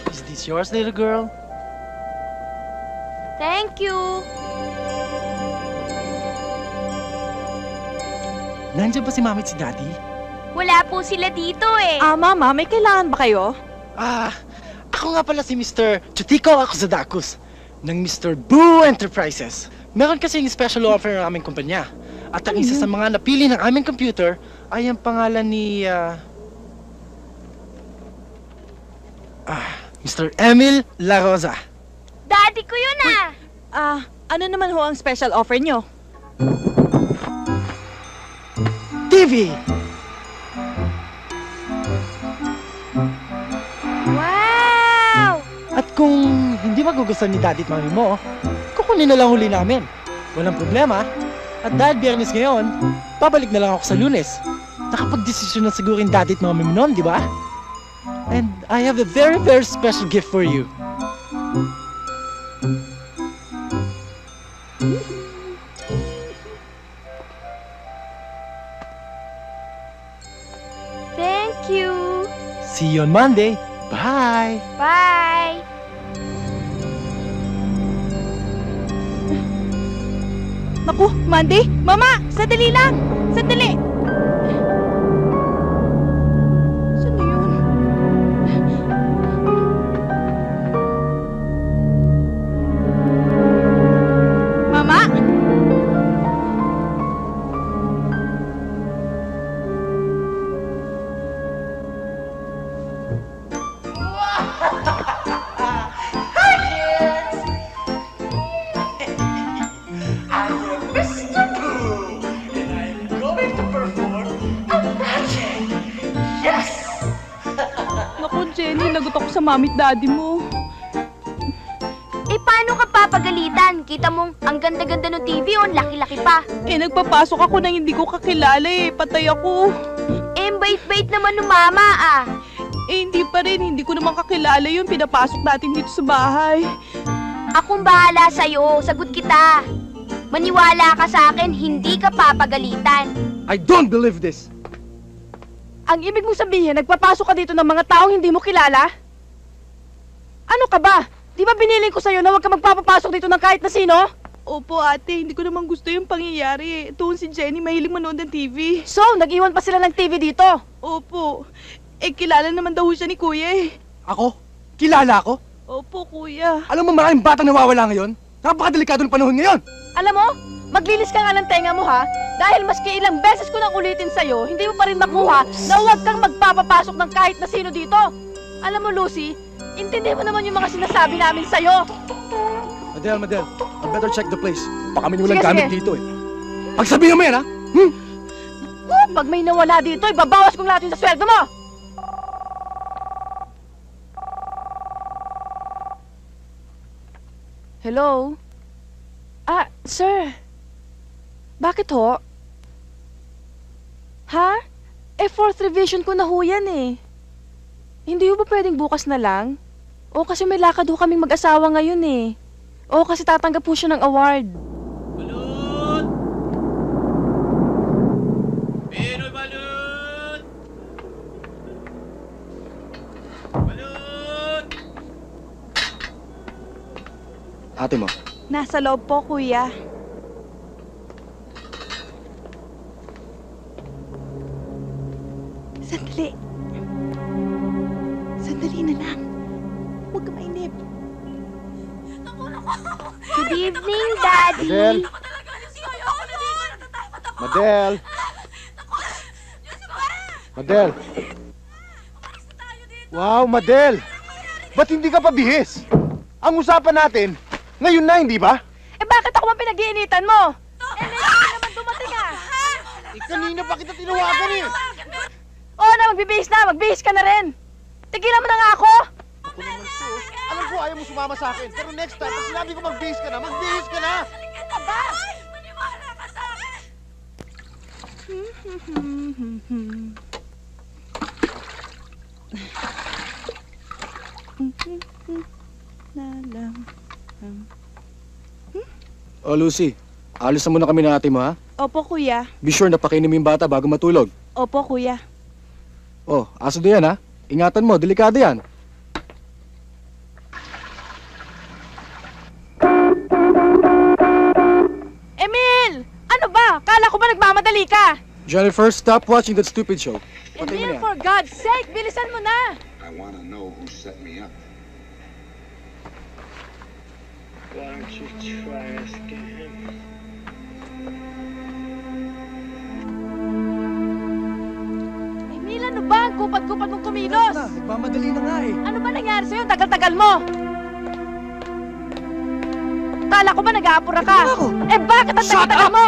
Is this yours, little girl? Thank you. Nandiyan ba si Mami at si Daddy? Wala po sila dito eh. Mama, may kailangan ba kayo? Ako nga pala si Mr. Chutico Akuzadakos ng Mr. Boo Enterprises. Meron kasing special offer ng aming kumpanya. At ang isa sa mga napili ng aming computer ay ang pangalan ni, Mr. Emil La Rosa. Daddy ko yun Ano naman ho ang special offer nyo? TV! Wow! At kung hindi magugustuhan ni Daddy at Mami mo, kukunin na lang huli namin. Walang problema. At dahil Biyernes ngayon, babalik na lang ako sa Lunes. Nakapag-desisyon na siguro yung Daddy at Mami mo noon, di ba? And I have a very, very special gift for you. Thank you. See you on Monday. Bye! Bye! Naku, Mandy! Mama! Sandali lang! Sandali! Saan na yun? Mama! Naku, Jenny, lagot ako sa mami at daddy mo. Eh, paano ka papagalitan? Kita mong ang ganda-ganda ng TV oh, laki-laki pa. Eh, nagpapasok ako nang hindi ko kakilala eh. Patay ako. Eh, bait-bait naman ng mama Eh, hindi pa rin. Hindi ko naman kakilala yun. Pinapasok natin dito sa bahay. Akong bahala sa'yo, sagot kita. Maniwala ka sa akin, hindi ka papagalitan. I don't believe this! Ang ibig mong sabihin, nagpapasok ka dito ng mga taong hindi mo kilala? Ano ka ba? Di ba biniling ko sa'yo na huwag ka magpapapasok dito ng kahit na sino? Opo, ate. Hindi ko naman gusto yung pangyayari. Ito si Jenny, mahilig manood ng TV. So, nag-iwan pa sila ng TV dito? Opo. Eh, kilala naman daw siya ni Kuya eh. Ako? Kilala ako? Opo, Kuya. Alam mo maraming batang nawawala ngayon? Napakadelikado ng panahon ngayon! Alam mo, maglinis ka nga ng tenga mo ha. Dahil maski ilang beses ko nang ulitin sa'yo, hindi mo pa rin makuha na huwag kang magpapapasok ng kahit na sino dito. Alam mo, Lucy, intindi mo naman yung mga sinasabi namin sa'yo. Madel, I better check the place. Baka may walang Sige, gamit sige. dito eh. Pagsabihin mo yan ha? Pag may nawala dito, ibabawas kong lahat yun sa sweldo mo. Hello? Sir. Bakit ho? Ha? Eh, 4th revision ko na ho yan eh. Hindi ho ba pwedeng bukas na lang? O kasi may lakad ho kaming mag-asawa ngayon eh. O kasi tatanggap po siya ng award. Balot! Pinoy balot! Balot! Ate mo. Nasa loob po, kuya. Sandali. Sandali na lang. Huwag ka mainip. Good evening, Daddy. Madel! Madel! Madel! Wow, Madel! Ba't hindi ka pa bihis? Ang usapan natin, ngayon na, hindi ba? Eh bakit ako man pinag-iinitan mo? Eh medyo naman dumating ah. Kanina pa kita tinawagan eh! Oo na, magbibihis ka na rin. Tigilan mo na nga ako. Ako naman to. Alam ko ayaw mo sumama sa akin, pero next time, pag sinabi ko magbihis ka na, magbihis ka na! Aba! Oh, Lucy. Alis na muna kami ng ate mo, ha? Opo, kuya. Be sure na pakainin mo yung bata bago matulog. Opo, kuya. Oh, aso din yan, ha? Ingatan mo, delikado yan. Emil! Ano ba? Kala ko ba nagmamadali ka? Jennifer, stop watching that stupid show. Patay mo Emil, na yan. for God's sake, bilisan mo na! I want to know who set me up. Why don't you try asking him? Emil, ano ba? Ang kupad-kupad mong kumilos! Nagmamadali na nga eh. Ano ba nangyari sa'yo? Ang tagal-tagal mo! Kala ko ba nag-aapura ka? Ano ako? Eh bakit ang Shut tagal-tagal up! mo?